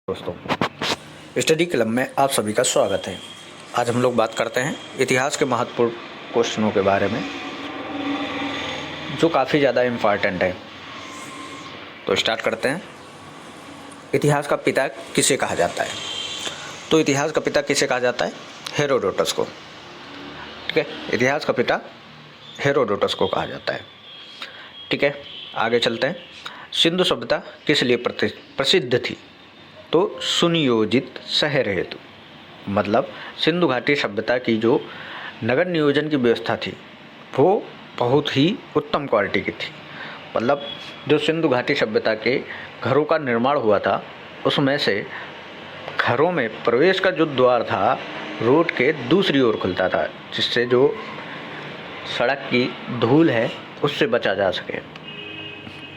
दोस्तों, study club में आप सभी का स्वागत है। आज हम लोग बात करते हैं इतिहास के महत्वपूर्ण क्वेश्चनों के बारे में, जो काफ़ी ज़्यादा इम्पॉर्टेंट है। तो स्टार्ट करते हैं। इतिहास का पिता किसे कहा जाता है? तो इतिहास का पिता किसे कहा जाता है? हेरोडोटस को। ठीक है, इतिहास का पिता हेरोडोटस को कहा जाता है। ठीक है, आगे चलते हैं। सिंधु सभ्यता किस लिए प्रसिद्ध थी? तो सुनियोजित शहर हेतु। मतलब सिंधु घाटी सभ्यता की जो नगर नियोजन की व्यवस्था थी वो बहुत ही उत्तम क्वालिटी की थी। मतलब जो सिंधु घाटी सभ्यता के घरों का निर्माण हुआ था, उसमें से घरों में प्रवेश का जो द्वार था रोड के दूसरी ओर खुलता था, जिससे जो सड़क की धूल है उससे बचा जा सके।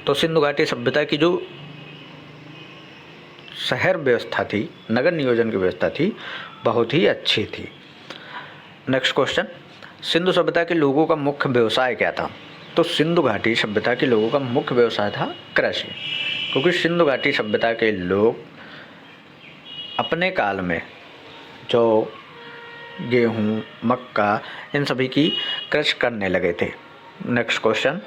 तो सिंधु घाटी सभ्यता की जो शहर व्यवस्था थी, नगर नियोजन की व्यवस्था थी, बहुत ही अच्छी थी। नेक्स्ट क्वेश्चन, सिंधु सभ्यता के लोगों का मुख्य व्यवसाय क्या था? तो सिंधु घाटी सभ्यता के लोगों का मुख्य व्यवसाय था कृषि, क्योंकि सिंधु घाटी सभ्यता के लोग अपने काल में जो गेहूँ, मक्का, इन सभी की कृषि करने लगे थे। नेक्स्ट क्वेश्चन,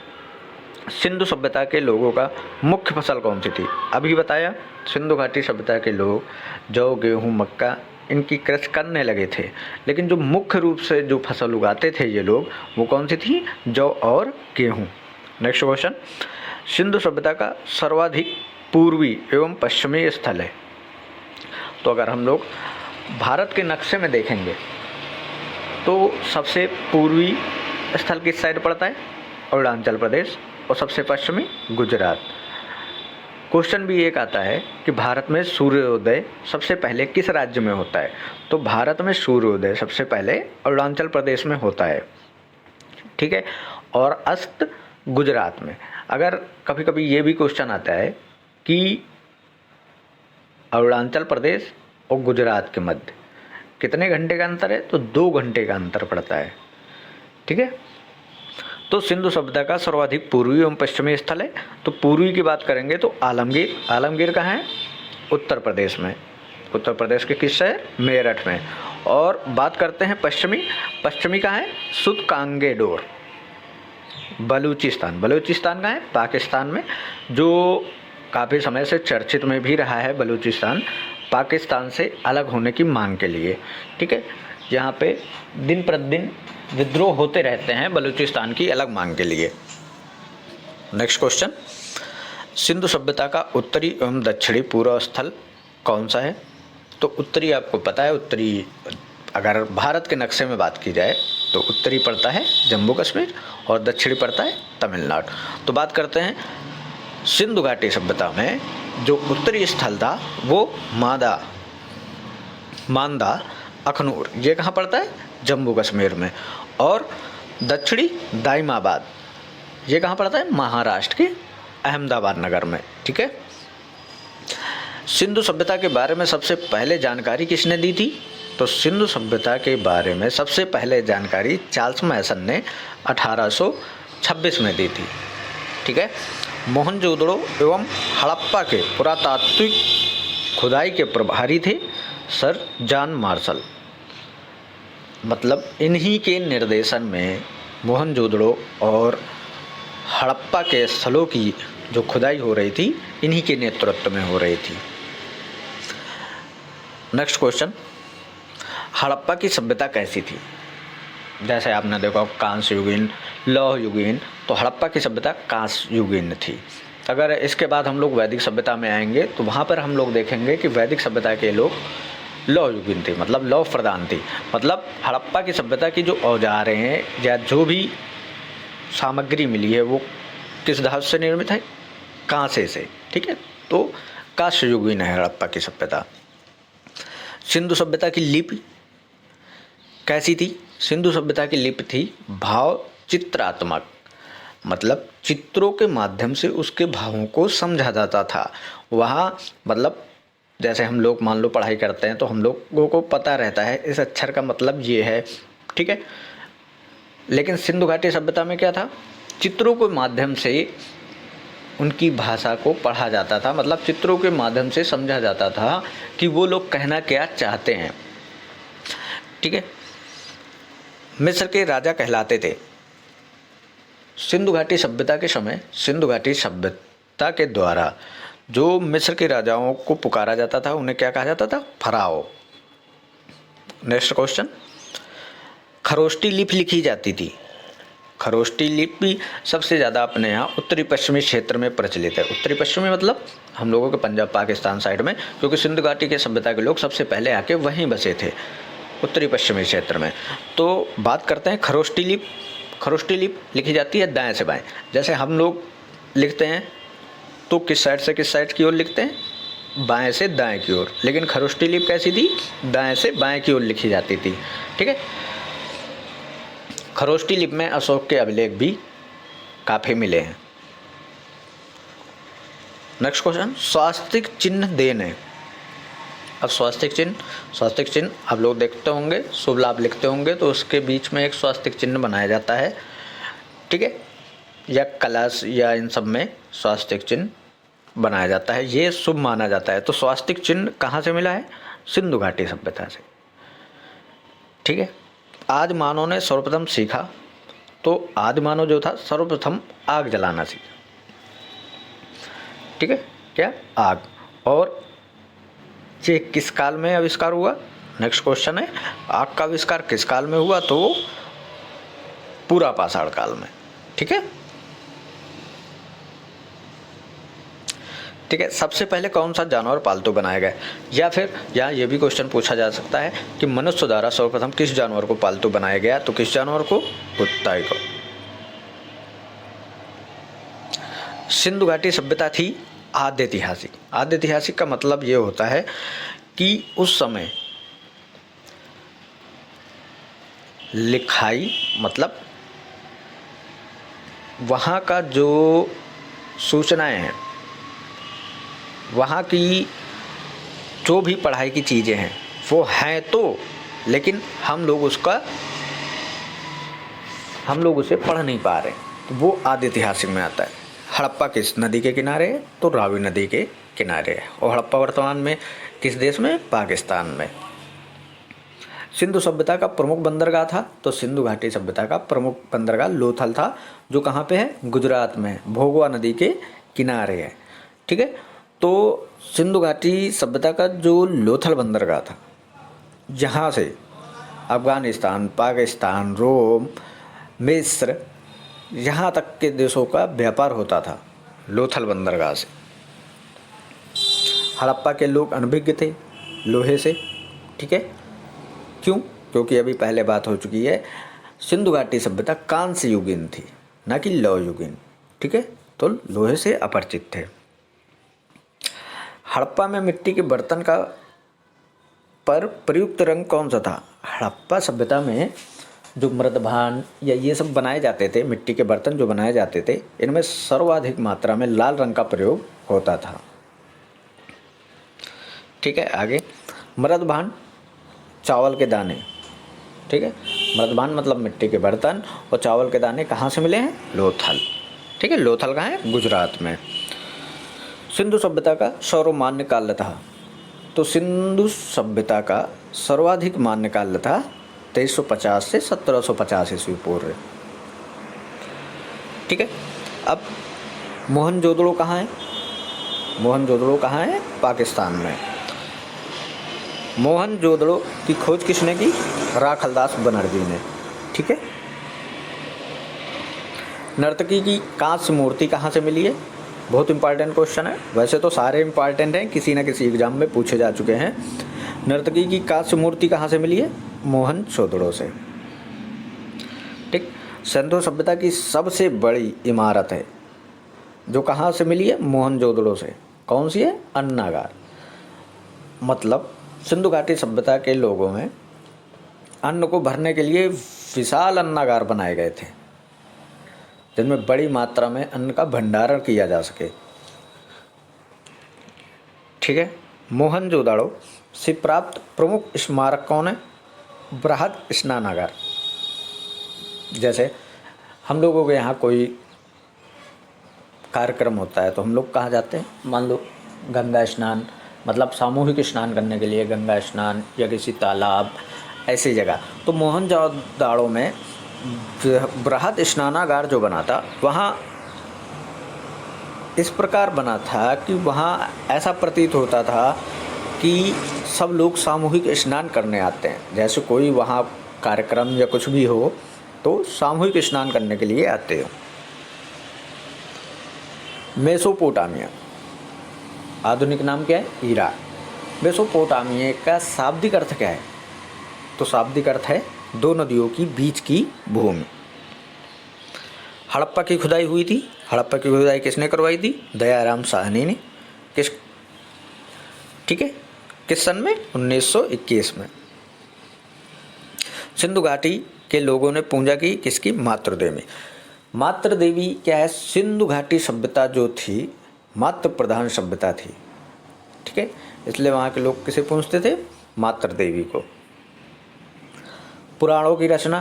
सिंधु सभ्यता के लोगों का मुख्य फसल कौन सी थी? अभी बताया, सिंधु घाटी सभ्यता के लोग जौ, गेहूँ, मक्का इनकी कृषि करने लगे थे, लेकिन जो मुख्य रूप से जो फसल उगाते थे ये लोग, वो कौन सी थी? जौ और गेहूँ। नेक्स्ट क्वेश्चन, सिंधु सभ्यता का सर्वाधिक पूर्वी एवं पश्चिमी स्थल है? तो अगर हम लोग भारत के नक्शे में देखेंगे तो सबसे पूर्वी स्थल किस साइड पड़ता है? अरुणाचल प्रदेश। और सबसे पश्चिमी गुजरात। क्वेश्चन भी एक आता है कि भारत में सूर्योदय सबसे पहले किस राज्य में होता है? तो भारत में सूर्योदय सबसे पहले अरुणाचल प्रदेश में होता है। ठीक है, और अस्त गुजरात में। अगर कभी कभी ये भी क्वेश्चन आता है कि अरुणाचल प्रदेश और गुजरात के मध्य कितने घंटे का अंतर है? तो 2 घंटे का अंतर पड़ता है। ठीक है, तो सिंधु सभ्यता का सर्वाधिक पूर्वी एवं पश्चिमी स्थल है। तो पूर्वी की बात करेंगे तो आलमगीर। आलमगीर कहाँ है? उत्तर प्रदेश में। उत्तर प्रदेश के किस शहर? मेरठ में। और बात करते हैं पश्चिमी। पश्चिमी कहाँ है? सुतकांगेडोर, बलूचिस्तान। बलूचिस्तान कहाँ है? पाकिस्तान में, जो काफ़ी समय से चर्चित में भी रहा है। बलूचिस्तान पाकिस्तान से अलग होने की मांग के लिए। ठीक है, यहाँ पे दिन प्रतिदिन विद्रोह होते रहते हैं बलूचिस्तान की अलग मांग के लिए। नेक्स्ट क्वेश्चन, सिंधु सभ्यता का उत्तरी एवं दक्षिणी पूर्व स्थल कौन सा है? तो उत्तरी आपको पता है, उत्तरी अगर भारत के नक्शे में बात की जाए तो उत्तरी पड़ता है जम्मू कश्मीर और दक्षिणी पड़ता है तमिलनाडु। तो बात करते हैं सिंधु घाटी सभ्यता में जो उत्तरी स्थल था वो मांदा अखनूर, ये कहाँ पड़ता है? जम्मू कश्मीर में। और दक्षिणी दाइमाबाद, ये कहाँ पड़ता है? महाराष्ट्र के अहमदाबाद नगर में। ठीक है, सिंधु सभ्यता के बारे में सबसे पहले जानकारी किसने दी थी? तो सिंधु सभ्यता के बारे में सबसे पहले जानकारी चार्ल्स मैसन ने 1826 में दी थी। ठीक है, मोहनजोदड़ो एवं हड़प्पा के पुरातात्विक खुदाई के प्रभारी थे सर जॉन मार्शल। मतलब इन्हीं के निर्देशन में मोहनजोदड़ो और हड़प्पा के स्थलों की जो खुदाई हो रही थी, इन्हीं के नेतृत्व में हो रही थी। नेक्स्ट क्वेश्चन, हड़प्पा की सभ्यता कैसी थी? जैसे आपने देखा कांस्य युगीन, लौह युगीन, तो हड़प्पा की सभ्यता कांस्य युगीन थी। अगर इसके बाद हम लोग वैदिक सभ्यता में आएंगे तो वहाँ पर हम लोग देखेंगे कि वैदिक सभ्यता के लोग लौह युगीन थी, मतलब लौह प्रधान थी। मतलब हड़प्पा की सभ्यता की जो औजारें हैं या जो भी सामग्री मिली है वो किस धातु से निर्मित है? कांसे से। ठीक है, तो कांस्य युगीन है हड़प्पा की सभ्यता। सिंधु सभ्यता की लिपि कैसी थी? सिंधु सभ्यता की लिपि थी भाव चित्रात्मक, मतलब चित्रों के माध्यम से उसके भावों को समझा जाता था। वहाँ मतलब जैसे हम लोग मान लो पढ़ाई करते हैं तो हम लोगों को पता रहता है इस अक्षर का मतलब ये है। ठीक है, लेकिन सिंधु घाटी सभ्यता में क्या था? चित्रों के माध्यम से उनकी भाषा को पढ़ा जाता था, मतलब चित्रों के माध्यम से समझा जाता था कि वो लोग कहना क्या चाहते हैं। ठीक है। मिस्र के राजा कहलाते थे। सिंधु घाटी सभ्यता के समय सिंधु घाटी सभ्यता के द्वारा जो मिस्र के राजाओं को पुकारा जाता था उन्हें क्या कहा जाता था? फराओ। नेक्स्ट क्वेश्चन, खरोष्टी लिपि लिखी जाती थी। खरोष्टी लिपि सबसे ज़्यादा अपने यहाँ उत्तरी पश्चिमी क्षेत्र में प्रचलित है। उत्तरी पश्चिमी मतलब हम लोगों के पंजाब पाकिस्तान साइड में, क्योंकि सिंधु घाटी के सभ्यता के लोग सबसे पहले आके वहीं बसे थे, उत्तरी पश्चिमी क्षेत्र में। तो बात करते हैं खरोष्टी लिपि। खरोष्टी लिपि लिखी जाती है दाएं से बाएं। जैसे हम लोग लिखते हैं तो किस साइड से किस साइड की ओर लिखते हैं? बाएं से दाएं की ओर। लेकिन खरोष्टी लिपि कैसी थी? दाएं से बाएं की ओर लिखी जाती थी। ठीक है। खरोष्टी लिपि में अशोक के अभिलेख भी काफ़ी मिले हैं। नेक्स्ट क्वेश्चन, स्वास्तिक चिन्ह देने। अब स्वास्तिक चिन्ह आप लोग देखते होंगे, शुभ लाभ लिखते होंगे तो उसके बीच में एक स्वास्तिक चिन्ह बनाया जाता है। ठीक है, या कलश या इन सब में स्वास्तिक चिन्ह बनाया जाता है, ये शुभ माना जाता है। तो स्वास्तिक चिन्ह कहाँ से मिला है? सिंधु घाटी सभ्यता से। ठीक है। आदि मानव ने सर्वप्रथम सीखा, तो आदि मानव जो था सर्वप्रथम आग जलाना सीखा। ठीक है, क्या? आग। और ये किस काल में आविष्कार हुआ? नेक्स्ट क्वेश्चन है, आग का आविष्कार किस काल में हुआ? तो पूरा पाषाण काल में। ठीक है। ठीक है, सबसे पहले कौन सा जानवर पालतू बनाया गया? या फिर यहाँ ये भी क्वेश्चन पूछा जा सकता है कि मनुष्य द्वारा सर्वप्रथम किस जानवर को पालतू बनाया गया? तो किस जानवर को? कुत्ता को। सिंधु घाटी सभ्यता थी आद्य ऐतिहासिक। आद्य ऐतिहासिक का मतलब ये होता है कि उस समय लिखाई, मतलब वहाँ का जो सूचनाएं हैं, वहाँ की जो भी पढ़ाई की चीज़ें हैं वो हैं तो, लेकिन हम लोग उसे पढ़ नहीं पा रहे, तो वो आद्य ऐतिहासिक में आता है। हड़प्पा किस नदी के किनारे है? तो रावी नदी के किनारे है। और हड़प्पा वर्तमान में किस देश में? पाकिस्तान में। सिंधु सभ्यता का प्रमुख बंदरगाह था, तो सिंधु घाटी सभ्यता का प्रमुख बंदरगाह लोथल था, जो कहाँ पे है? गुजरात में, भोगवा नदी के किनारे है। ठीक है। तो सिंधु घाटी सभ्यता का जो लोथल बंदरगाह था, जहाँ से अफगानिस्तान, पाकिस्तान, रोम, मिस्र, यहाँ तक के देशों का व्यापार होता था लोथल बंदरगाह से। हड़प्पा के लोग अनभिज्ञ थे लोहे से। ठीक है। क्यों? क्योंकि अभी पहले बात हो चुकी है, सिंधु घाटी सभ्यता कांस्य युगीन थी, ना कि लौह युगीन। ठीक है। तो लोहे से अपरिचित थे। हड़प्पा में मिट्टी के बर्तन का पर प्रयुक्त रंग कौन सा था? हड़प्पा सभ्यता में जो मृदभान या ये सब बनाए जाते थे, मिट्टी के बर्तन जो बनाए जाते थे, इनमें सर्वाधिक मात्रा में लाल रंग का प्रयोग होता था। ठीक है। आगे, मृदभान चावल के दाने। ठीक है। मृदभान मतलब मिट्टी के बर्तन, और चावल के दाने कहाँ से मिले हैं? लोथल। ठीक है। लोथल कहाँ है? गुजरात में। सिंधु सभ्यता का सर्वमान्य काल था, तो सिंधु सभ्यता का सर्वाधिक मान्य काल था 2350 से 1750 ईस्वी पूर्व। ठीक है। अब मोहनजोदड़ो कहाँ है? मोहनजोदड़ो कहाँ है? पाकिस्तान में। मोहनजोदड़ो की खोज किसने की? राखलदास बनर्जी ने। ठीक है। नर्तकी की कांस्य मूर्ति कहाँ से मिली है? बहुत इंपॉर्टेंट क्वेश्चन है। वैसे तो सारे इंपॉर्टेंट हैं, किसी न किसी एग्जाम में पूछे जा चुके हैं। नर्तकी की कांस्य मूर्ति कहाँ से मिली है? मोहनजोदड़ो से। ठीक। सिंधु सभ्यता की सबसे बड़ी इमारत है जो कहाँ से मिली है? मोहनजोदड़ो से। कौन सी है? अन्नागार। मतलब सिंधु घाटी सभ्यता के लोगों में अन्न को भरने के लिए विशाल अन्नागार बनाए गए थे, जिनमें बड़ी मात्रा में अन्न का भंडारण किया जा सके। ठीक है। मोहनजोदड़ो से प्राप्त प्रमुख स्मारक कौन है? बृहद स्नानागार। जैसे हम लोगों के यहाँ कोई कार्यक्रम होता है तो हम लोग कहाँ जाते हैं? मान लो गंगा स्नान, मतलब सामूहिक स्नान करने के लिए गंगा स्नान या किसी तालाब ऐसी जगह। तो मोहनजोदड़ो में बृहद स्नानागार जो बना था वहाँ इस प्रकार बना था कि वहाँ ऐसा प्रतीत होता था कि सब लोग सामूहिक स्नान करने आते हैं। जैसे कोई वहाँ कार्यक्रम या कुछ भी हो तो सामूहिक स्नान करने के लिए आते हो। मेसोपोटामिया, आधुनिक नाम क्या है? इराक। मेसोपोटामिया का शाब्दिक अर्थ क्या है? तो शाब्दिक अर्थ है दो नदियों की बीच की भूमि। हड़प्पा की खुदाई हुई थी। हड़प्पा की खुदाई किसने करवाई थी? दयाराम साहनी ने। ठीक है, किस सन में? 1921 में। सिंधु घाटी के लोगों ने पूजा की किसकी? मातृ देवी। मातृ देवी क्या है? सिंधु घाटी सभ्यता जो थी मातृ प्रधान सभ्यता थी। ठीक है, इसलिए वहाँ के लोग किसे पूजते थे? मातृ देवी को। पुराणों की रचना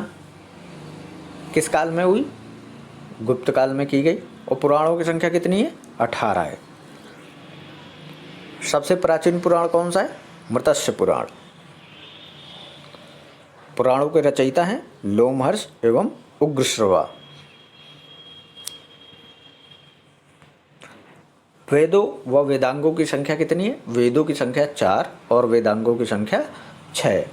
किस काल में हुई? गुप्त काल में की गई। और पुराणों की संख्या कितनी है? 18 है। सबसे प्राचीन पुराण कौन सा है? मृत्स्य पुराण। पुराणों के रचयिता हैं लोमहर्ष एवं उग्रश्रवा। वेदों व वेदांगों की संख्या कितनी है? वेदों की संख्या 4 और वेदांगों की संख्या 6।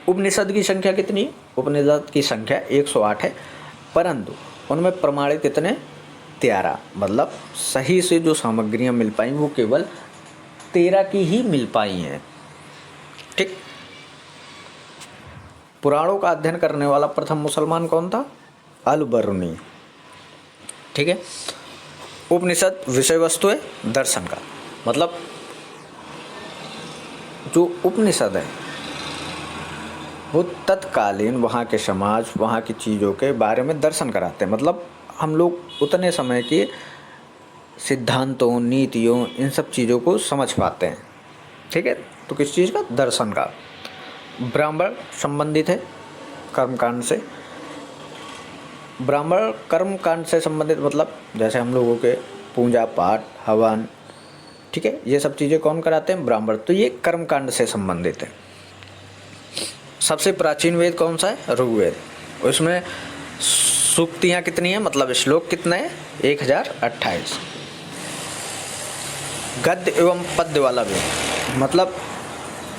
उपनिषद की संख्या कितनी है? उपनिषद की संख्या 108 है, परंतु उनमें प्रमाणित कितने? 13। मतलब सही से जो सामग्रियां मिल पाई वो केवल 13 की ही मिल पाई हैं। ठीक। पुराणों का अध्ययन करने वाला प्रथम मुसलमान कौन था? अल-बरूनी। ठीक है। उपनिषद विषय वस्तु है दर्शन का, मतलब जो उपनिषद है वो तत्कालीन वहाँ के समाज, वहाँ की चीज़ों के बारे में दर्शन कराते हैं। मतलब हम लोग उतने समय के सिद्धांतों, नीतियों, इन सब चीज़ों को समझ पाते हैं। ठीक है, तो किस चीज़ का? दर्शन का। ब्राह्मण संबंधित है कर्मकांड से। ब्राह्मण कर्मकांड से संबंधित मतलब जैसे हम लोगों के पूजा पाठ, हवन, ठीक है, ये सब चीज़ें कौन कराते हैं? ब्राह्मण। तो ये कर्मकांड से संबंधित है। सबसे प्राचीन वेद कौन सा है? ऋग्वेद। उसमें सूक्तियाँ कितनी हैं? मतलब श्लोक कितने हैं? 1028। गद्य एवं पद्य वाला वेद, मतलब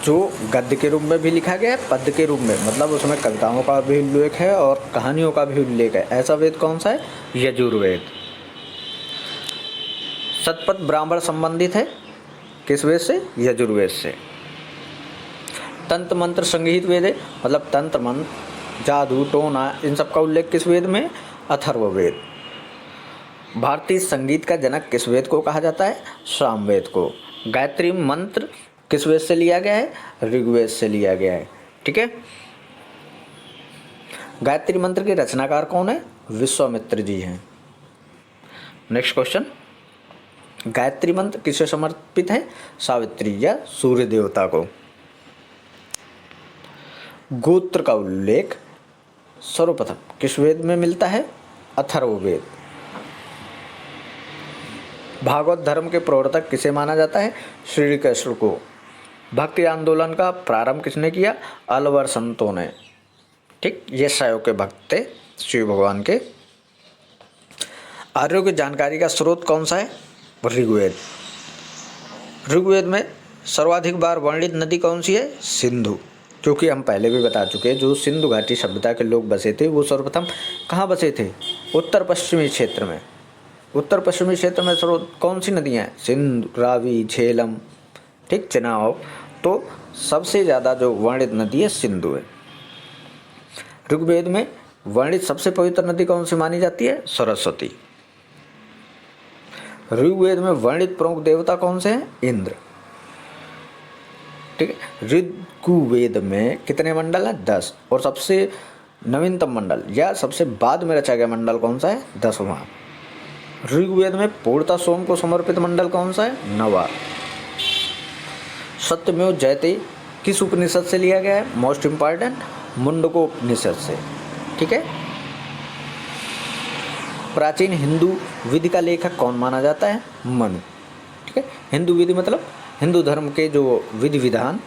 जो गद्य के रूप में भी लिखा गया है, पद्य के रूप में, मतलब उसमें कविताओं का भी उल्लेख है और कहानियों का भी उल्लेख है। ऐसा वेद कौन सा है? यजुर्वेद। शतपथ ब्राह्मण संबंधित है किस वेद से? यजुर्वेद से। तंत्र मंत्र संगीत वेद है, मतलब तंत्र मंत्र, जादू, टोना, इन सब का उल्लेख किस वेद में? अथर्ववेद। भारतीय संगीत का जनक किस वेद को कहा जाता है? सामवेद को। गायत्री मंत्र किस वेद से लिया गया है? ऋग्वेद से लिया गया है। ठीक है। गायत्री मंत्र के रचनाकार कौन है? विश्वामित्र जी हैं। नेक्स्ट क्वेश्चन, गायत्री मंत्र किसे समर्पित है? सावित्री या सूर्य देवता को। गोत्र का उल्लेख सर्वप्रथम किस वेद में मिलता है? अथर्ववेद। भागवत धर्म के प्रवर्तक किसे माना जाता है? श्री कृष्ण को। भक्ति आंदोलन का प्रारंभ किसने किया? अलवर संतों ने। ठीक, ये शैव के भक्त थे शिव भगवान के। आर्यों की जानकारी का स्रोत कौन सा है? ऋग्वेद। ऋग्वेद में सर्वाधिक बार वर्णित नदी कौन सी है? सिंधु। क्योंकि हम पहले भी बता चुके हैं, जो सिंधु घाटी सभ्यता के लोग बसे थे वो सर्वप्रथम कहाँ बसे थे? उत्तर पश्चिमी क्षेत्र में। उत्तर पश्चिमी क्षेत्र में स्रोत कौन सी नदियाँ हैं? सिंधु, रावी, झेलम, ठीक, चेनाब। तो सबसे ज़्यादा जो वर्णित नदी है सिंधु है। ऋग्वेद में वर्णित सबसे पवित्र नदी कौन सी मानी जाती है? सरस्वती। ऋग्वेद में वर्णित प्रमुख देवता कौन से हैं? इंद्र। ठीक है। ऋग्वेद में कितने मंडल हैं? 10। और सबसे नवीनतम मंडल या सबसे बाद में रचा गया मंडल कौन सा है? 10वां। ऋग्वेद में पूर्णतः सोम को समर्पित मंडल कौन सा है? 9वां। सत्यमेव जयते किस उपनिषद से लिया गया है? मोस्ट इंपॉर्टेंट, मुंडको उपनिषद से। ठीक है। प्राचीन हिंदू विधि का लेखक कौन माना जाता है? मनु। ठीक है, हिंदू विधि मतलब हिंदू धर्म के जो विधि विधान,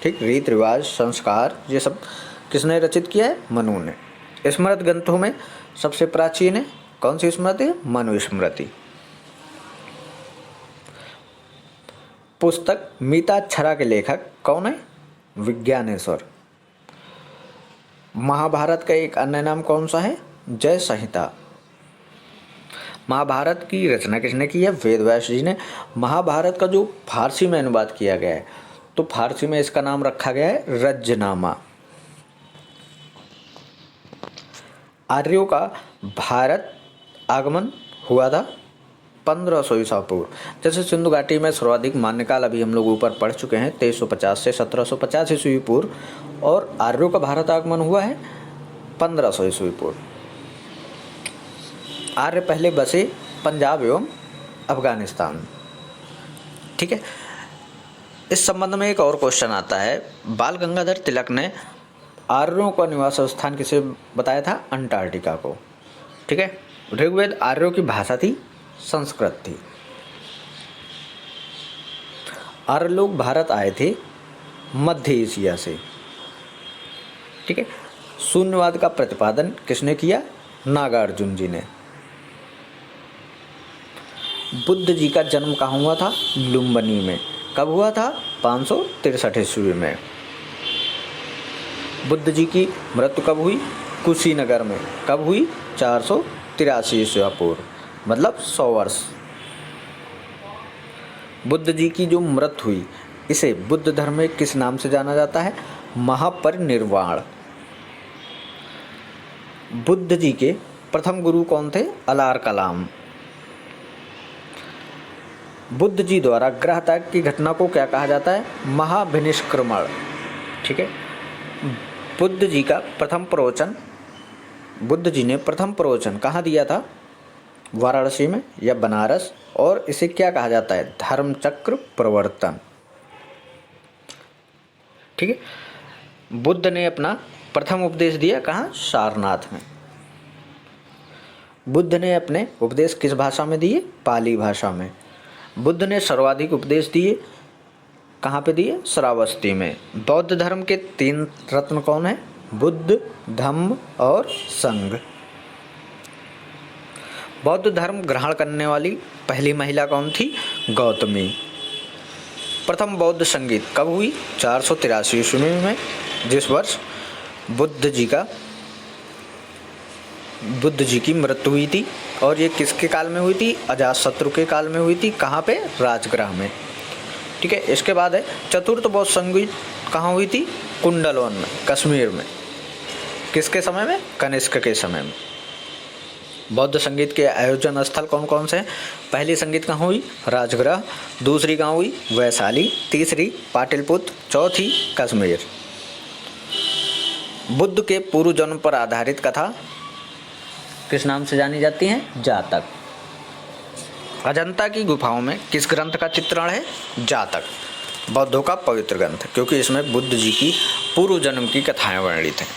ठीक, रीति रिवाज, संस्कार, ये सब किसने रचित किया है? मनु ने। स्मृति ग्रंथों में सबसे प्राचीन है कौन सी स्मृति है? मनुस्मृति। पुस्तक मिताक्षरा के लेखक कौन है? विज्ञानेश्वर। महाभारत का एक अन्य नाम कौन सा है? जय संहिता। महाभारत की रचना किसने की है? वेद व्यास जी ने। महाभारत का जो फारसी में अनुवाद किया गया है, तो फारसी में इसका नाम रखा गया है रज्जनामा। आर्यों का भारत आगमन हुआ था 1500 ईसा पूर्व। जैसे सिंधु घाटी में सर्वाधिक मान्यकाल अभी हम लोग ऊपर पढ़ चुके हैं 2350 से 1750 ईस्वी पूर्व, और आर्यों का भारत आगमन हुआ है 1500 ईस्वी पूर्व। आर्य पहले बसे पंजाब एवं अफगानिस्तान। ठीक है, इस संबंध में एक और क्वेश्चन आता है। बाल गंगाधर तिलक ने आर्यों का निवास स्थान किसे बताया था? अंटार्कटिका को। ठीक है, ऋग्वेद आर्यों की भाषा थी, संस्कृत थी। आर्य लोग भारत आए थे मध्य एशिया से। ठीक है, शून्यवाद का प्रतिपादन किसने किया? नागार्जुन जी ने। बुद्ध जी का जन्म कहाँ हुआ था? लुम्बिनी में। कब हुआ था? 563 ईस्वी में। बुद्ध जी की मृत्यु कब हुई? कुशीनगर में। कब हुई? 483 ईस्वी पूर्व, मतलब 100 वर्ष। बुद्ध जी की जो मृत्यु हुई, इसे बुद्ध धर्म में किस नाम से जाना जाता है? महापरिनिर्वाण। बुद्ध जी के प्रथम गुरु कौन थे? अलार कलाम। बुद्ध जी द्वारा ग्रह त्याग की घटना को क्या कहा जाता है? महाभिनिष्क्रमण। ठीक है, बुद्ध जी का प्रथम प्रवचन, बुद्ध जी ने प्रथम प्रवचन कहाँ दिया था? वाराणसी में या बनारस, और इसे क्या कहा जाता है? धर्मचक्र प्रवर्तन। ठीक है, बुद्ध ने अपना प्रथम उपदेश दिया कहाँ? सारनाथ में। बुद्ध ने अपने उपदेश किस भाषा में दिए? पाली भाषा में। बुद्ध ने सर्वाधिक उपदेश दिए कहाँ पे दिए? श्रावस्ती में। बौद्ध धर्म के 3 रत्न कौन है? बुद्ध, धम्म और संघ। बौद्ध धर्म ग्रहण करने वाली पहली महिला कौन थी? गौतमी। प्रथम बौद्ध संगीत कब हुई? 483 ईस्वी में, जिस वर्ष बुद्ध जी की मृत्यु हुई थी। और ये किसके काल में हुई थी? अजातशत्रु के काल में हुई थी। कहाँ पे? राजगृह में। ठीक है, इसके बाद है चतुर्थ बौद्ध संगीत कहाँ हुई थी? कुंडलवन में, कश्मीर में। किसके समय में? कनिष्क के समय में। बौद्ध संगीत के आयोजन स्थल कौन कौन से हैं? पहली संगीत कहाँ हुई? राजगृह। दूसरी कहाँ हुई? वैशाली। तीसरी पाटलिपुत्र। चौथी कश्मीर। बुद्ध के पूर्व जन्म पर आधारित कथा किस नाम से जानी जाती है? जातक। अजंता की गुफाओं में किस ग्रंथ का चित्रण है? जातक। बौद्धों का पवित्र ग्रंथ, क्योंकि इसमें बुद्ध जी की पूर्व जन्म की कथाएं वर्णित हैं।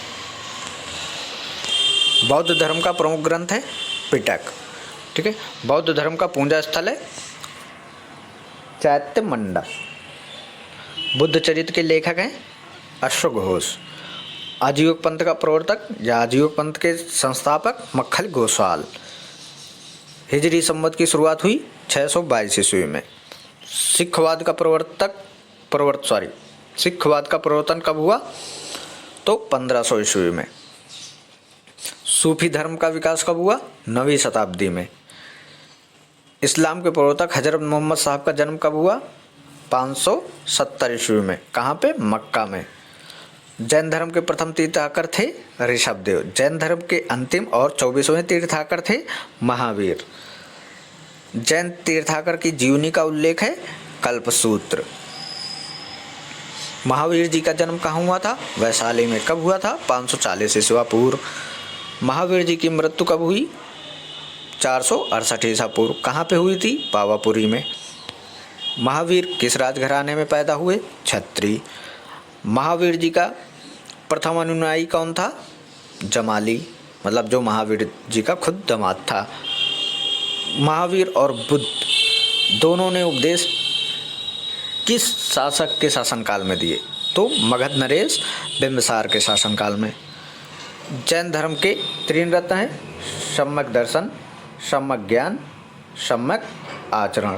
बौद्ध धर्म का प्रमुख ग्रंथ है पिटक। ठीक है, बौद्ध धर्म का पूजा स्थल है चैत्यमंडा। बुद्ध चरित्र के लेखक हैं अश्वघोष। आजीविक पंथ का प्रवर्तक या आजीविक पंथ के संस्थापक मक्खल गोस्वाल। हिजरी संवत की शुरुआत हुई 622 ईस्वी में। सिखवाद का प्रवर्तन कब हुआ? तो 1500 ईस्वी में। सूफी धर्म का विकास कब हुआ? 9वीं शताब्दी में। इस्लाम के प्रवर्तक हजरत मोहम्मद साहब का जन्म कब हुआ? 570 ईस्वी में। कहाँ पे? मक्का में। जैन धर्म के प्रथम तीर्थाकर थे ऋषभदेव। जैन धर्म के अंतिम और 24वें तीर्थाकर थे महावीर। जैन तीर्थाकर की जीवनी का उल्लेख है कल्पसूत्र। महावीर जी का जन्म कहाँ हुआ था? वैशाली में। कब हुआ था? 540 ईस्वी पूर्व। महावीर जी की मृत्यु कब हुई? 468 ईसा पूर्व। कहाँ पे हुई थी? पावापुरी में। महावीर किस राजघराने में पैदा हुए? क्षत्रिय। महावीर जी का प्रथम अनुयायी कौन था? जमाली, मतलब जो महावीर जी का खुद दामाद था। महावीर और बुद्ध दोनों ने उपदेश किस शासक के शासनकाल में दिए? तो मगध नरेश बिंबिसार के शासनकाल में। जैन धर्म के 3 रत्न हैं: सम्यक दर्शन, सम्यक ज्ञान, सम्यक आचरण।